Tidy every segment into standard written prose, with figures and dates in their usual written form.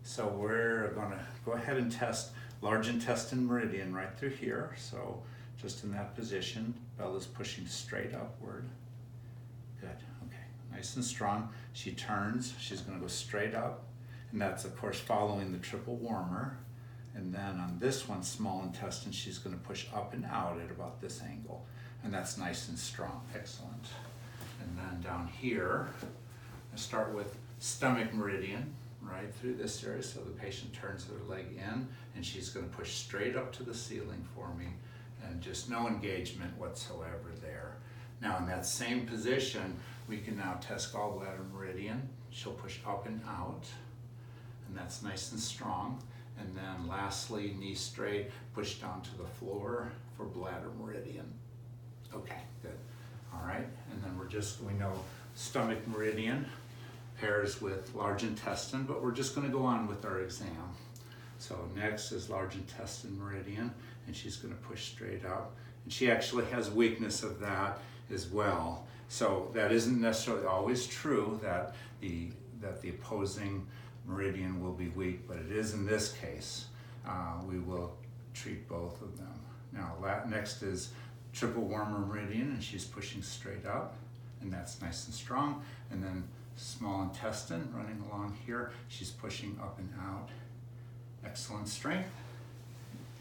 So we're going to go ahead and test large intestine meridian right through here. So just in that position, Bella's pushing straight upward. Good, okay, nice and strong. She turns, she's going to go straight up, and that's of course following the triple warmer. And then on this one, small intestine, she's going to push up and out at about this angle, and that's nice and strong. Excellent. And then down here, I start with stomach meridian right through this area, so the patient turns their leg in, and she's going to push straight up to the ceiling for me, and just no engagement whatsoever there. Now in that same position, we can now test gallbladder meridian. She'll push up and out, and that's nice and strong. And then lastly, knee straight, push down to the floor for bladder meridian. Okay, good. All right, and then we know stomach meridian pairs with large intestine, but we're just going to go on with our exam. So next is large intestine meridian, and she's going to push straight up. And she actually has weakness of that as well. So that isn't necessarily always true that the opposing meridian will be weak, but it is in this case. We will treat both of them. Now next is triple warmer meridian, and she's pushing straight up, and that's nice and strong. And then small intestine running along here, she's pushing up and out. Excellent strength.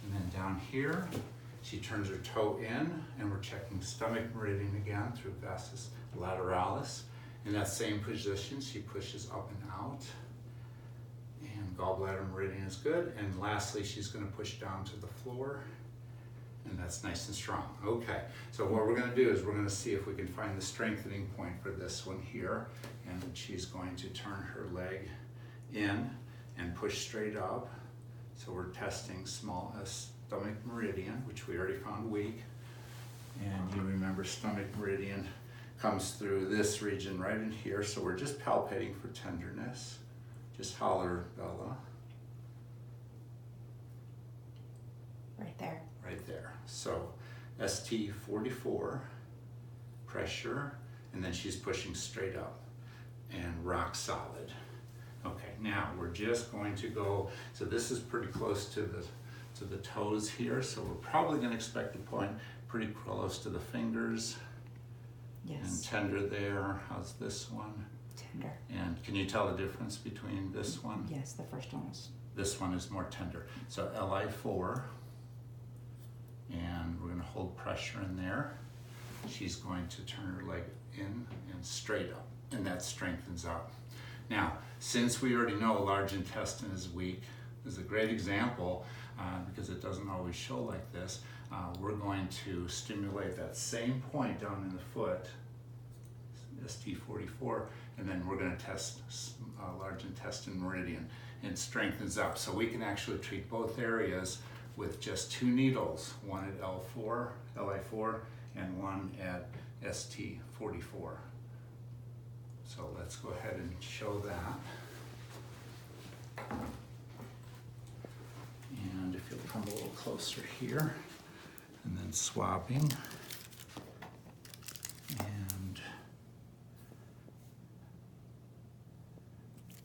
And then down here, she turns her toe in, and we're checking stomach meridian again through vastus lateralis. In that same position, she pushes up and out. And gallbladder meridian is good. And lastly, she's going to push down to the floor, and that's nice and strong. Okay, so what we're going to do is we're going to see if we can find the strengthening point for this one here. And she's going to turn her leg in and push straight up. So we're testing small stomach meridian, which we already found weak. And you remember stomach meridian comes through this region right in here. So we're just palpating for tenderness. Just holler, Bella. Right there. Right there. So ST44, pressure, and then she's pushing straight up and rock solid. Okay, now we're just going to go, so this is pretty close to the toes here, so we're probably going to expect to point pretty close to the fingers. Yes. And tender there. How's this one? Tender. And can you tell the difference between this one? Yes, the first one is. This one is more tender. So LI4, and we're going to hold pressure in there. She's going to turn her leg in and straight up, and that strengthens up. Now, since we already know large intestine is weak, this is a great example because it doesn't always show like this. We're going to stimulate that same point down in the foot, ST44, and then we're going to test large intestine meridian, and it strengthens up. So we can actually treat both areas with just 2 needles, one at LI4, and one at ST44. So let's go ahead and show that. And if you'll come a little closer here, and then swabbing. And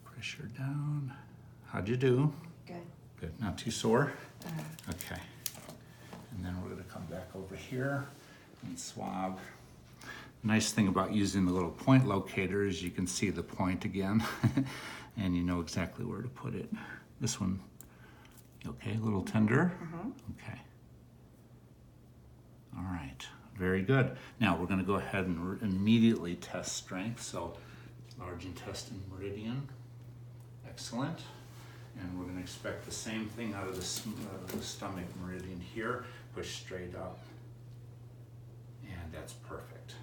pressure down. How'd you do? Good. Good, not too sore? Okay. And then we're going to come back over here and swab. Nice thing about using the little point locator is you can see the point again and you know exactly where to put it. This one, okay, a little tender? Okay. All right, very good. Now we're going to go ahead and immediately test strength. So large intestine meridian, excellent. And we're going to expect the same thing out of the stomach meridian here. Push straight up, and that's perfect.